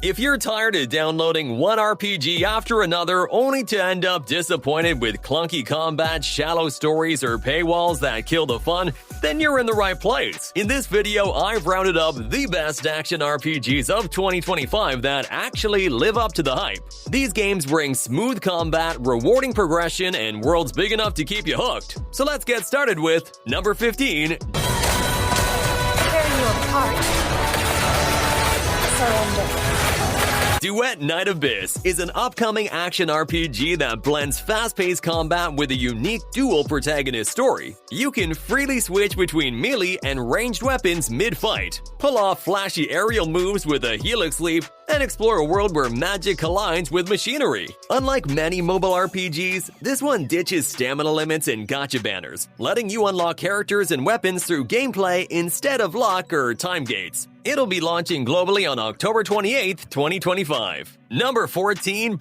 If you're tired of downloading one RPG after another only to end up disappointed with clunky combat, shallow stories, or paywalls that kill the fun, then you're in the right place. In this video, I've rounded up the best action RPGs of 2025 that actually live up to the hype. These games bring smooth combat, rewarding progression, and worlds big enough to keep you hooked. So let's get started with number 15. Tear you apart. Surrender. Duet Night Abyss is an upcoming action RPG that blends fast-paced combat with a unique dual protagonist story. You can freely switch between melee and ranged weapons mid-fight, pull off flashy aerial moves with a helix leap, and explore a world where magic collides with machinery. Unlike many mobile RPGs, this one ditches stamina limits and gacha banners, letting you unlock characters and weapons through gameplay instead of luck or time gates. It'll be launching globally on October 28th, 2025. Number 14.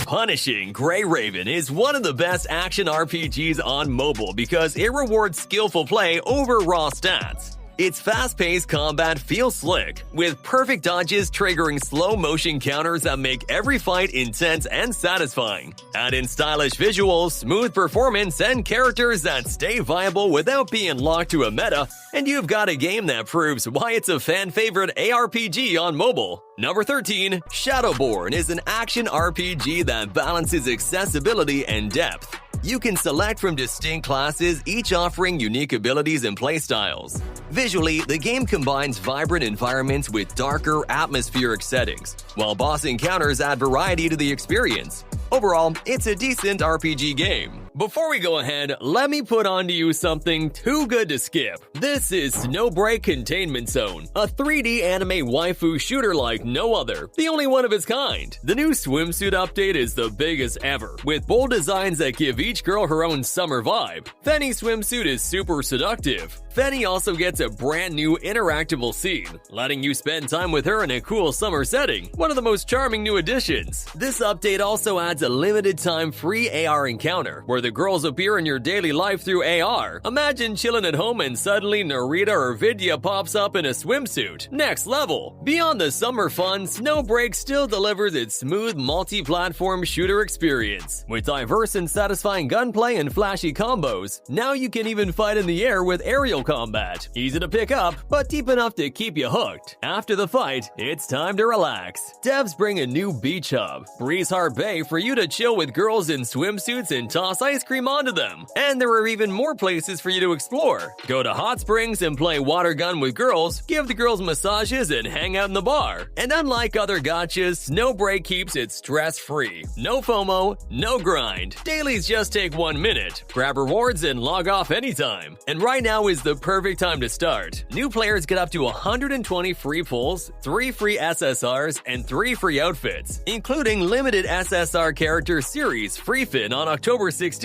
Punishing Grey Raven is one of the best action RPGs on mobile because it rewards skillful play over raw stats. Its fast-paced combat feels slick, with perfect dodges triggering slow-motion counters that make every fight intense and satisfying. Add in stylish visuals, smooth performance, and characters that stay viable without being locked to a meta, and you've got a game that proves why it's a fan-favorite ARPG on mobile. Number 13. Shadowborn is an action RPG that balances accessibility and depth. You can select from distinct classes, each offering unique abilities and playstyles. Visually, the game combines vibrant environments with darker, atmospheric settings, while boss encounters add variety to the experience. Overall, it's a decent RPG game. Before we go ahead, let me put on to you something too good to skip. This is Snowbreak Containment Zone, a 3D anime waifu shooter like no other, the only one of its kind. The new swimsuit update is the biggest ever, with bold designs that give each girl her own summer vibe. Fenny's swimsuit is super seductive. Fenny also gets a brand new interactable scene, letting you spend time with her in a cool summer setting, one of the most charming new additions. This update also adds a limited time free AR encounter, where the girls appear in your daily life through AR. Imagine chilling at home and suddenly Narita or Vidya pops up in a swimsuit. Next level! Beyond the summer fun, Snowbreak still delivers its smooth multi-platform shooter experience. With diverse and satisfying gunplay and flashy combos, now you can even fight in the air with aerial combat. Easy to pick up, but deep enough to keep you hooked. After the fight, it's time to relax. Devs bring a new beach hub, Breeze Heart Bay, for you to chill with girls in swimsuits and toss ice cream onto them. And there are even more places for you to explore. Go to hot springs and play water gun with girls, give the girls massages, and hang out in the bar. And unlike other gachas, Snowbreak keeps it stress-free. No FOMO, no grind. Dailies just take 1 minute. Grab rewards and log off anytime. And right now is the perfect time to start. New players get up to 120 free pulls, 3 free SSRs, and 3 free outfits, including limited SSR character series free fin on October 16th.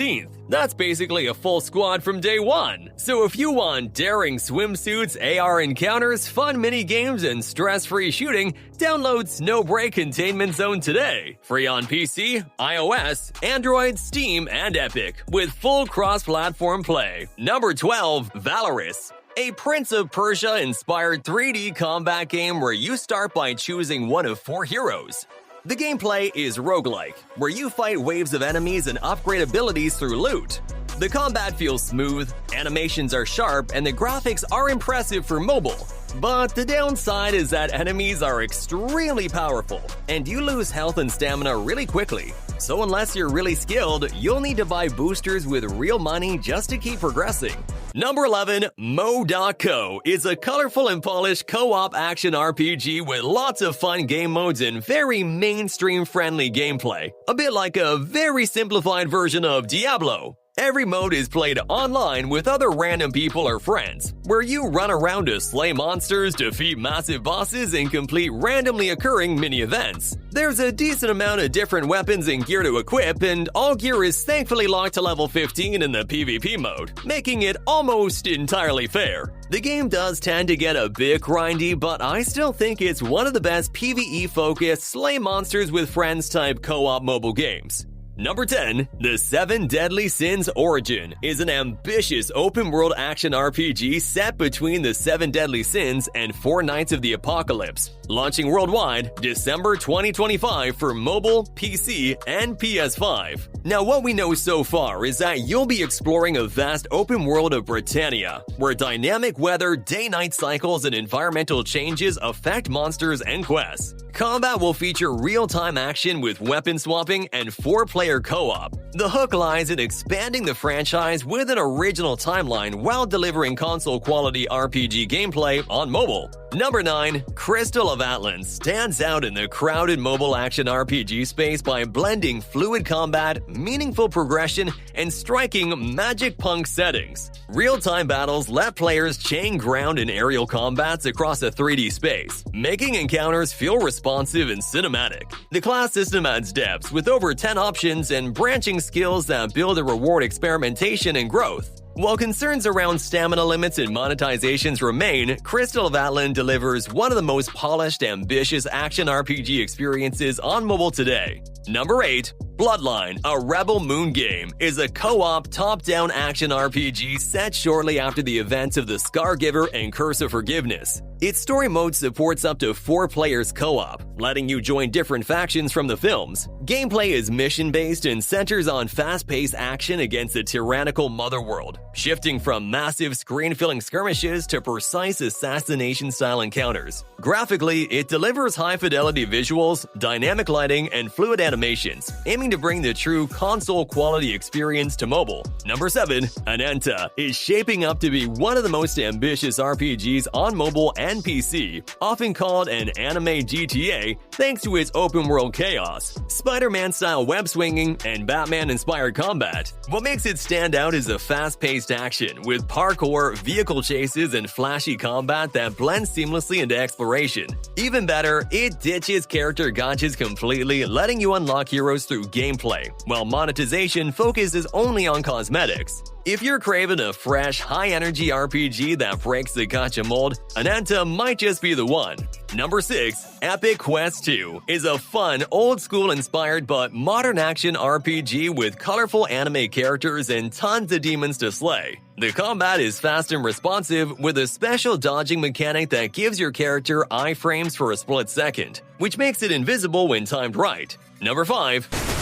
That's basically a full squad from day one. So if you want daring swimsuits, AR encounters, fun mini games, and stress-free shooting, download Snowbreak Containment Zone today. Free on PC, iOS, Android, Steam, and Epic, with full cross-platform play. Number 12. Valorous, a Prince of Persia-inspired 3D combat game where you start by choosing one of 4 heroes. The gameplay is roguelike, where you fight waves of enemies and upgrade abilities through loot. The combat feels smooth, animations are sharp, and the graphics are impressive for mobile. But the downside is that enemies are extremely powerful, and you lose health and stamina really quickly. So unless you're really skilled, you'll need to buy boosters with real money just to keep progressing. Number 11. Mo.co is a colorful and polished co-op action RPG with lots of fun game modes and very mainstream-friendly gameplay. A bit like a very simplified version of Diablo. Every mode is played online with other random people or friends, where you run around to slay monsters, defeat massive bosses, and complete randomly occurring mini-events. There's a decent amount of different weapons and gear to equip, and all gear is thankfully locked to level 15 in the PvP mode, making it almost entirely fair. The game does tend to get a bit grindy, but I still think it's one of the best PvE-focused slay monsters with friends type co-op mobile games. Number 10. The 7 Deadly Sins Origin is an ambitious open-world action RPG set between the 7 Deadly Sins and 4 Nights of the Apocalypse, launching worldwide December 2025 for mobile, PC, and PS5. Now, what we know so far is that you'll be exploring a vast open world of Britannia, where dynamic weather, day-night cycles, and environmental changes affect monsters and quests. Combat will feature real-time action with weapon swapping and 4-player co-op. The hook lies in expanding the franchise with an original timeline while delivering console-quality RPG gameplay on mobile. Number 9. Crystal of Atlan stands out in the crowded mobile action RPG space by blending fluid combat, meaningful progression, and striking magic punk settings. Real-time battles let players chain ground in aerial combats across a 3D space, making encounters feel responsive and cinematic. The class system adds depth with over 10 options and branching skills that build and reward experimentation and growth. While concerns around stamina limits and monetizations remain, Crystal of Atlan delivers one of the most polished, ambitious action RPG experiences on mobile today. Number 8. Bloodline, a Rebel Moon game, is a co-op top-down action RPG set shortly after the events of the Scargiver and Curse of Forgiveness. Its story mode supports up to 4 players co-op, letting you join different factions from the films. Gameplay is mission-based and centers on fast-paced action against a tyrannical motherworld, shifting from massive screen-filling skirmishes to precise assassination-style encounters. Graphically, it delivers high-fidelity visuals, dynamic lighting, and fluid animations, aiming to bring the true console-quality experience to mobile. Number 7. Ananta is shaping up to be one of the most ambitious RPGs on mobile and PC, often called an anime GTA thanks to its open-world chaos, Spider-Man-style web-swinging, and Batman-inspired combat. What makes it stand out is a fast-paced action with parkour, vehicle chases, and flashy combat that blends seamlessly into exploration. Even better, it ditches character gotchas completely, letting you unlock heroes through gameplay, while monetization focuses only on cosmetics. If you're craving a fresh, high-energy RPG that breaks the gacha mold, Ananta might just be the one. Number 6. Epic Quest 2 is a fun, old-school inspired but modern action RPG with colorful anime characters and tons of demons to slay. The combat is fast and responsive with a special dodging mechanic that gives your character iframes for a split second, which makes it invisible when timed right. Number 5.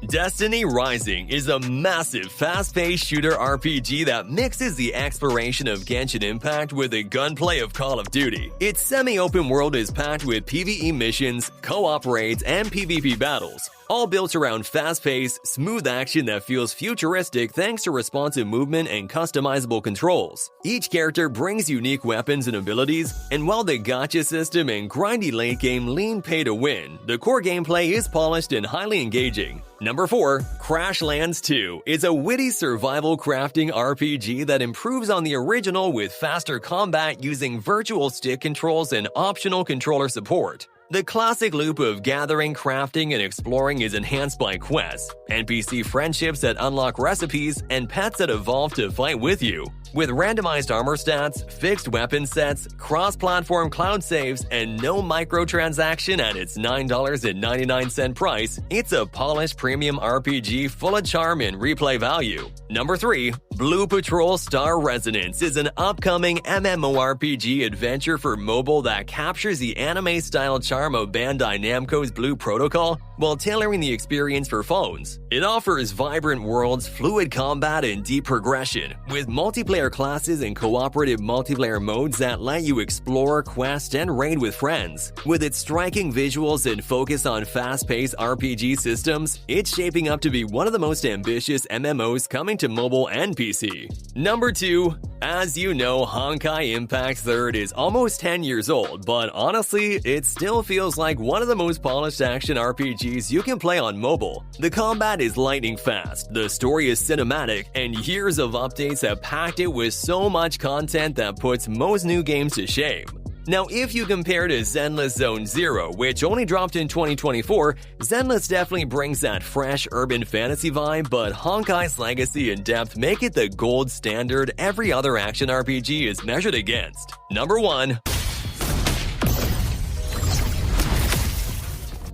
Destiny Rising is a massive, fast-paced shooter RPG that mixes the exploration of Genshin Impact with the gunplay of Call of Duty. Its semi-open world is packed with PvE missions, co-op raids, and PvP battles, all built around fast-paced, smooth action that feels futuristic thanks to responsive movement and customizable controls. Each character brings unique weapons and abilities, and while the gacha system and grindy late game lean pay to win, the core gameplay is polished and highly engaging. Number 4. Crashlands 2 is a witty survival crafting RPG that improves on the original with faster combat using virtual stick controls and optional controller support. The classic loop of gathering, crafting, and exploring is enhanced by quests, NPC friendships that unlock recipes, and pets that evolve to fight with you. With randomized armor stats, fixed weapon sets, cross-platform cloud saves, and no microtransaction at its $9.99 price, it's a polished premium RPG full of charm and replay value. Number 3. Blue Patrol Star Resonance is an upcoming MMORPG adventure for mobile that captures the anime-style charm of Bandai Namco's Blue Protocol while tailoring the experience for phones. It offers vibrant worlds, fluid combat, and deep progression, with multiplayer classes and cooperative multiplayer modes that let you explore, quest, and raid with friends. With its striking visuals and focus on fast-paced RPG systems, it's shaping up to be one of the most ambitious MMOs coming to mobile and PC. Number 2. As you know, Honkai Impact 3rd is almost 10 years old, but honestly, it still feels like one of the most polished action RPGs you can play on mobile. The combat is lightning fast, the story is cinematic, and years of updates have packed it with so much content that puts most new games to shame. Now, if you compare to Zenless Zone Zero, which only dropped in 2024, Zenless definitely brings that fresh urban fantasy vibe, but Honkai's legacy and depth make it the gold standard every other action RPG is measured against. Number 1.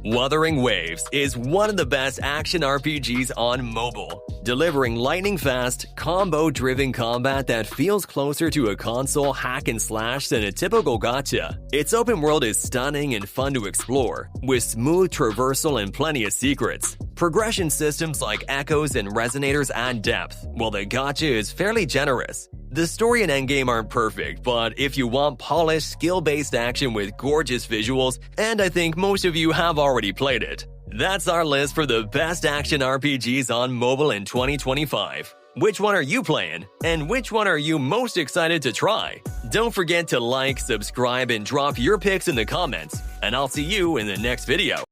Wuthering Waves is one of the best action RPGs on mobile, delivering lightning-fast, combo-driven combat that feels closer to a console hack-and-slash than a typical gacha. Its open world is stunning and fun to explore, with smooth traversal and plenty of secrets. Progression systems like echoes and resonators add depth, while the gacha is fairly generous. The story and endgame aren't perfect, but if you want polished, skill-based action with gorgeous visuals, and I think most of you have already played it. That's our list for the best action RPGs on mobile in 2025. Which one are you playing? And which one are you most excited to try? Don't forget to like, subscribe, and drop your picks in the comments, and I'll see you in the next video.